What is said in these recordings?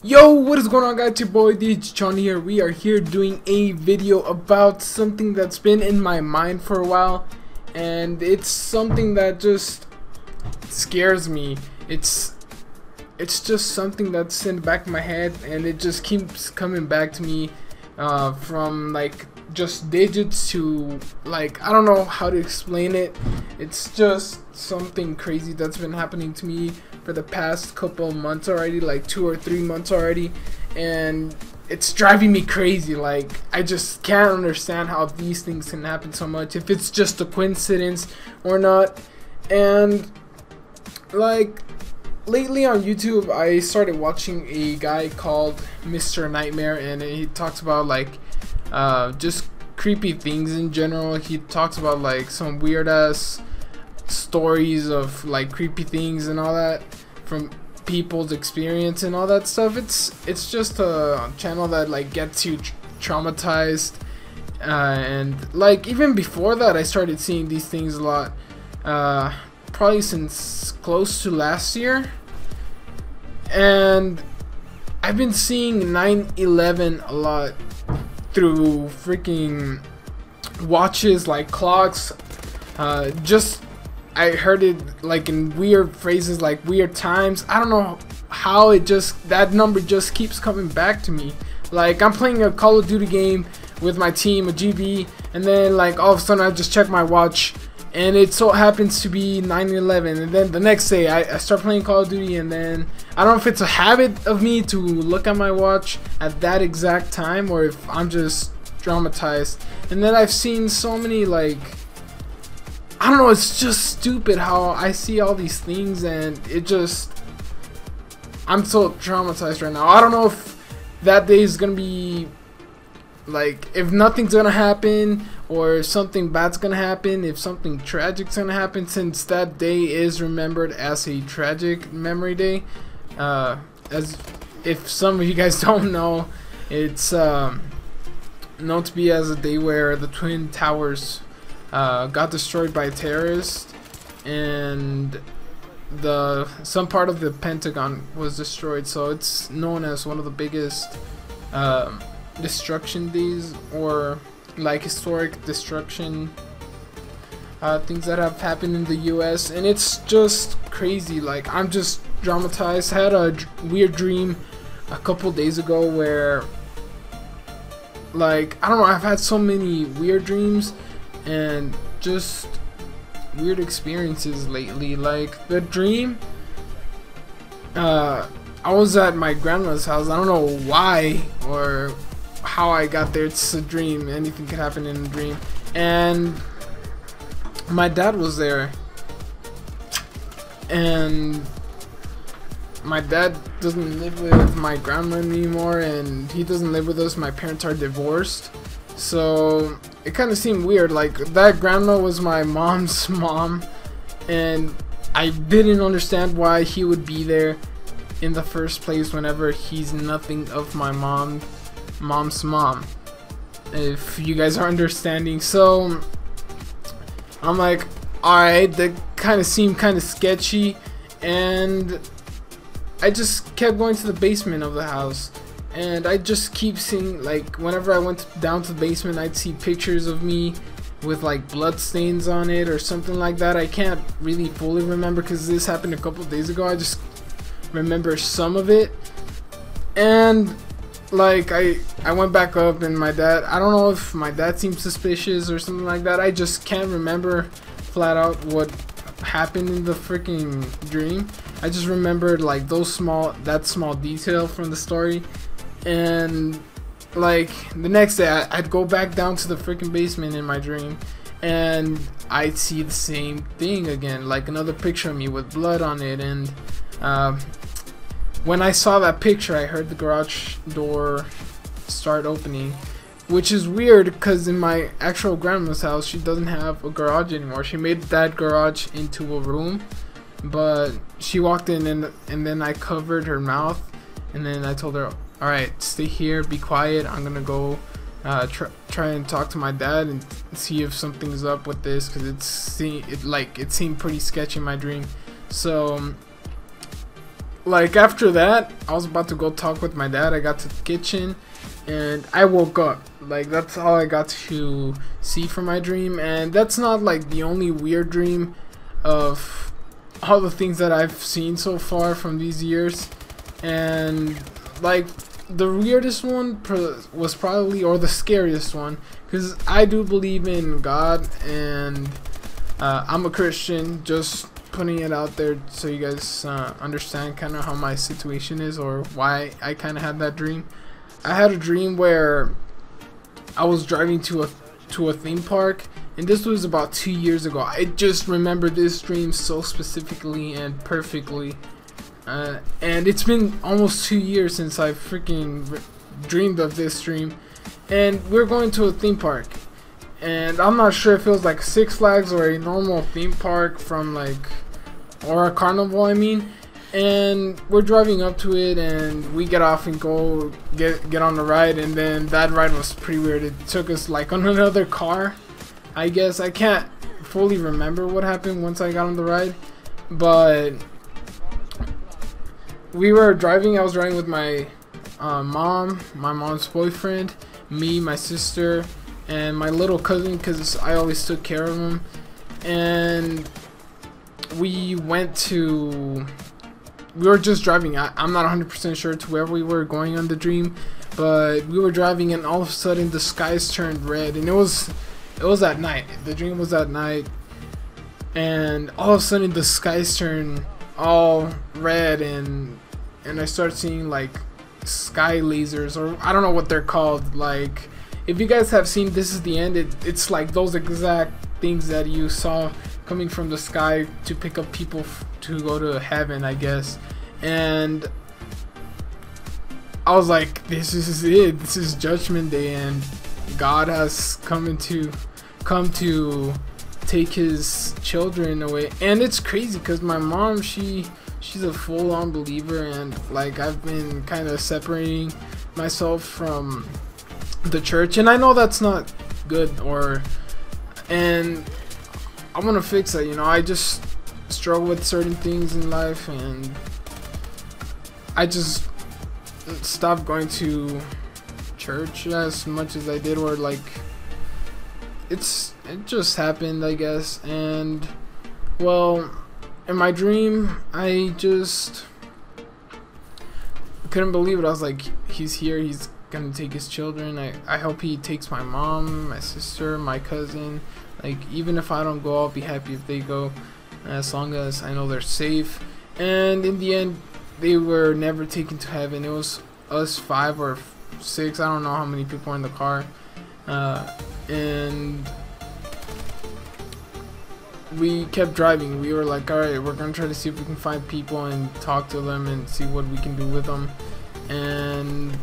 Yo, what is going on, guys? It's your boy John here. We are here doing a video about something that's been in my mind for a while, and it's something that just scares me. It's just something that's in the back of my head, and it just keeps coming back to me from like just digits to like, I don't know how to explain it. It's just something crazy that's been happening to me for the past couple of months already, like 2 or 3 months already, and it's driving me crazy. Like, I just can't understand how these things can happen so much, if it's just a coincidence or not. And like, lately on YouTube I started watching a guy called Mr. Nightmare, and he talks about like just creepy things in general. He talks about like some weird ass stories of like creepy things and all that from people's experience and all that stuff. It's just a channel that like gets you traumatized, and like even before that I started seeing these things a lot, probably since close to last year, and I've been seeing 9/11 a lot through freaking watches, like clocks. Just I heard it like in weird phrases, like weird times. I don't know how it just, that number just keeps coming back to me. Like, I'm playing a Call of Duty game with my team, a GB, and then like all of a sudden I just check my watch and it so happens to be 9/11, and then the next day I start playing Call of Duty, and then I don't know if it's a habit of me to look at my watch at that exact time or if I'm just traumatized. And then I've seen so many, like, I don't know, it's just stupid how I see all these things, and it just, I'm so traumatized right now. I don't know if that day is gonna be like, if nothing's gonna happen or if something bad's gonna happen, if something tragic's gonna happen, since that day is remembered as a tragic memory day. As if some of you guys don't know, it's known to be as a day where the Twin Towers got destroyed by terrorists, and some part of the Pentagon was destroyed, so it's known as one of the biggest destruction days, or like historic destruction things that have happened in the US, and it's just crazy. Like, I'm just traumatized. I had a weird dream a couple days ago where, like, I don't know, I've had so many weird dreams and just weird experiences lately. Like, the dream, I was at my grandma's house. I don't know why or how I got there. It's a dream, anything could happen in a dream, and my dad was there, and my dad doesn't live with my grandma anymore, and he doesn't live with us. My parents are divorced, so it kind of seemed weird. Like, that grandma was my mom's mom, and I didn't understand why he would be there in the first place whenever he's nothing of my mom's mom, if you guys are understanding. So I'm like, alright, that kind of seemed kind of sketchy, and I just kept going to the basement of the house, and I just keep seeing, like, whenever I went down to the basement, I'd see pictures of me with like blood stains on it or something like that. I can't really fully remember because this happened a couple days ago. I just remember some of it, and like I went back up, and my dad, I don't know if my dad seemed suspicious or something like that. I just can't remember flat out what happened in the freaking dream. I just remembered like that small detail from the story, and like the next day I'd go back down to the freaking basement in my dream, and I'd see the same thing again, like another picture of me with blood on it. And when I saw that picture, I heard the garage door start opening, which is weird because in my actual grandma's house, she doesn't have a garage anymore. She made that garage into a room, but she walked in, and then I covered her mouth, and then I told her, alright, stay here, be quiet, I'm gonna go try and talk to my dad and see if something's up with this, because it seemed pretty sketchy in my dream. So like after that, I was about to go talk with my dad. I got to the kitchen and I woke up. Like that's all I got to see from my dream, and that's not like the only weird dream of all the things that I've seen so far from these years. And like the weirdest one was probably, or the scariest one, because I do believe in God and I'm a Christian, just putting it out there so you guys understand kind of how my situation is or why I kind of had that dream. I had a dream where I was driving to a theme park, and this was about 2 years ago. I just remember this dream so specifically and perfectly, and it's been almost 2 years since I freaking dreamed of this dream. And we're going to a theme park, and I'm not sure if it was like Six Flags or a normal theme park from like, or a carnival I mean. And we're driving up to it, and we get off and go get on the ride, and then that ride was pretty weird. It took us like on another car, I guess. I can't fully remember what happened once I got on the ride, but we were driving. I was driving with my mom, my mom's boyfriend, me, my sister, and my little cousin, because I always took care of him. And we were just driving. I'm not 100% sure to where we were going on the dream, but we were driving, and all of a sudden the skies turned red, and it was at night. The dream was at night, and all of a sudden the skies turned all red, and I start seeing like sky lasers, or I don't know what they're called. Like, if you guys have seen This Is the End, it's like those exact things that you saw coming from the sky to pick up people to go to heaven, I guess. And I was like, this is it. This is Judgment Day, and God has come to take his children away. And it's crazy because my mom, she's a full-on believer, and like I've been kind of separating myself from the church, and I know that's not good, and I want to fix that. You know, I just struggle with certain things in life, and I just stopped going to church as much as I did, or like it just happened, I guess. And well, in my dream, I just couldn't believe it. I was like, he's here, he's gonna take his children. I hope he takes my mom, my sister, my cousin. Like, even if I don't go, I'll be happy if they go, as long as I know they're safe. And in the end, they were never taken to heaven. It was us 5 or 6, I don't know how many people were in the car, and we kept driving. We were like, alright, we're gonna try to see if we can find people and talk to them and see what we can do with them. And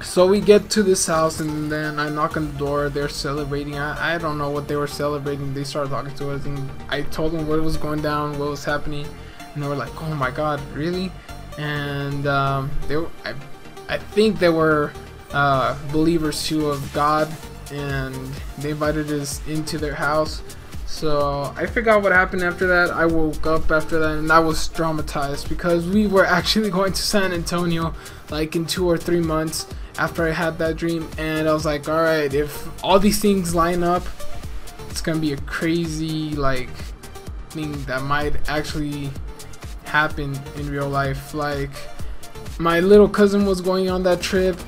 so we get to this house, and then I knock on the door. They're celebrating. I don't know what they were celebrating. They started talking to us, and I told them what was going down, what was happening, and they were like, oh my god, really? And I think they were believers too of God, and they invited us into their house. So I forgot what happened after that. I woke up after that, and I was traumatized because we were actually going to San Antonio like in 2 or 3 months after I had that dream. And I was like, alright, if all these things line up, it's gonna be a crazy like thing that might actually happen in real life. Like, my little cousin was going on that trip,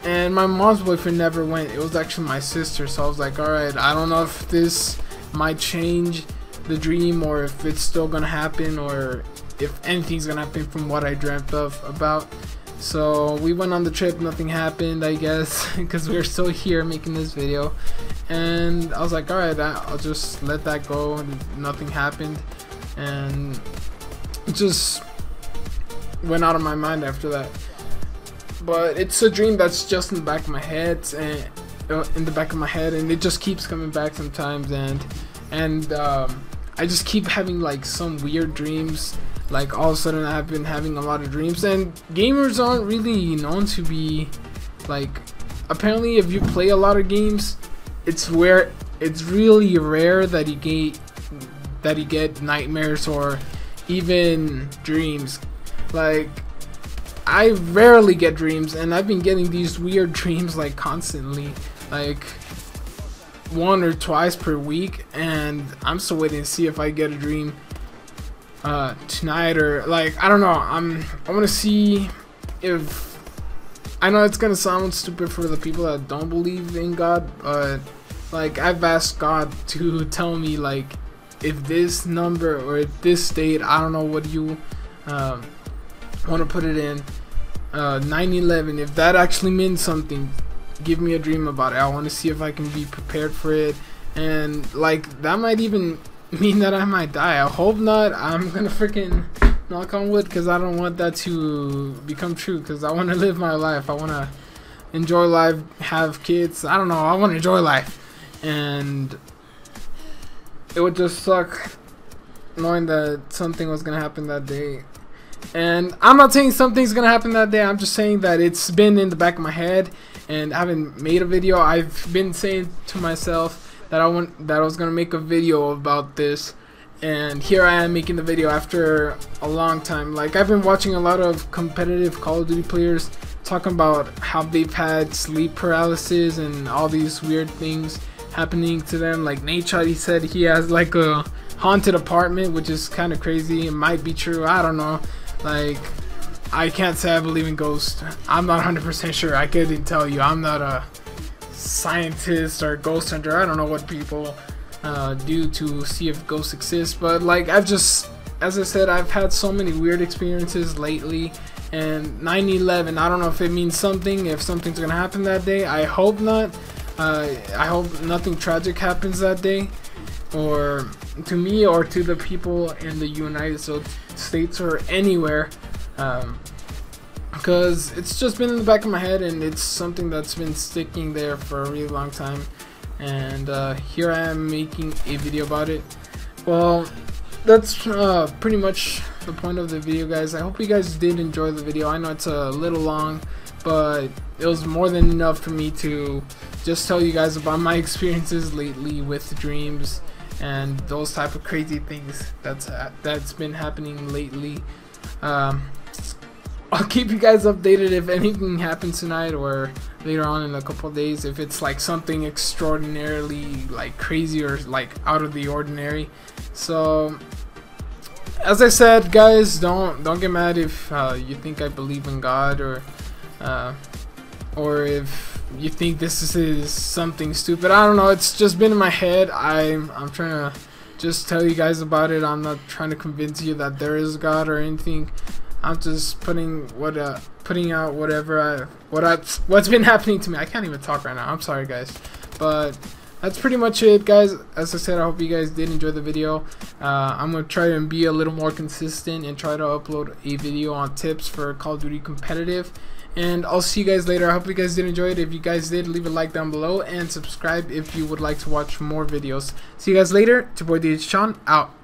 and my mom's boyfriend never went. It was actually my sister. So I was like, alright, I don't know if this might change the dream, or if it's still gonna happen, or if anything's gonna happen from what I dreamt about. So we went on the trip. Nothing happened, I guess, because we're still here making this video. And I was like, alright, I'll just let that go. Nothing happened, and it just went out of my mind after that. But it's a dream that's just in the back of my head, and it just keeps coming back sometimes. And I just keep having like some weird dreams. Like, all of a sudden I've been having a lot of dreams, and gamers aren't really known to be like, apparently if you play a lot of games, it's really rare that you get nightmares, or even dreams. Like, I rarely get dreams, and I've been getting these weird dreams like constantly, like 1 or twice per week, and I'm still waiting to see if I get a dream tonight, or like, I don't know. I want to see if, I know it's gonna sound stupid for the people that don't believe in God, but like, I've asked God to tell me, like, if this number or if this state, I don't know what you want to put it in, 9/11, if that actually means something, give me a dream about it. I want to see if I can be prepared for it, and like, that might even mean that I might die. I hope not. I'm gonna freaking knock on wood, because I don't want that to become true, because I want to live my life. I want to enjoy life, have kids. I don't know, I want to enjoy life, and it would just suck knowing that something was gonna happen that day. And I'm not saying something's gonna happen that day, I'm just saying that it's been in the back of my head, and I haven't made a video. I've been saying to myself that I was gonna make a video about this, and here I am making the video after a long time. Like, I've been watching a lot of competitive Call of Duty players talking about how they've had sleep paralysis and all these weird things happening to them. Like Nate, he said he has like a haunted apartment, which is kind of crazy. It might be true, I don't know. Like, I can't say I believe in ghosts. I'm not 100% sure. I couldn't tell you. I'm not a scientist or ghost hunter. I don't know what people do to see if ghosts exist, but like, I've just, as I said, I've had so many weird experiences lately, and 9/11, I don't know if it means something, if something's gonna happen that day. I hope not. I hope nothing tragic happens that day, or to me, or to the people in the United States or anywhere, because it's just been in the back of my head, and it's something that's been sticking there for a really long time, and here I am making a video about it. Well, that's pretty much the point of the video, guys. I hope you guys did enjoy the video. I know it's a little long, but it was more than enough for me to just tell you guys about my experiences lately with dreams and those type of crazy things that's been happening lately. I'll keep you guys updated if anything happens tonight or later on in a couple of days, if it's like something extraordinarily like crazy or like out of the ordinary. So as I said, guys, don't get mad if you think I believe in God, or if you think this is something stupid. I don't know, it's just been in my head. I'm trying to just tell you guys about it. I'm not trying to convince you that there is God or anything. I'm just putting out what's been happening to me. I can't even talk right now. I'm sorry, guys, but that's pretty much it, guys. As I said, I hope you guys did enjoy the video. I'm gonna try and be a little more consistent and try to upload a video on tips for Call of Duty competitive. And I'll see you guys later. I hope you guys did enjoy it. If you guys did, leave a like down below and subscribe if you would like to watch more videos. See you guys later. It's your boy DJ Sean, out.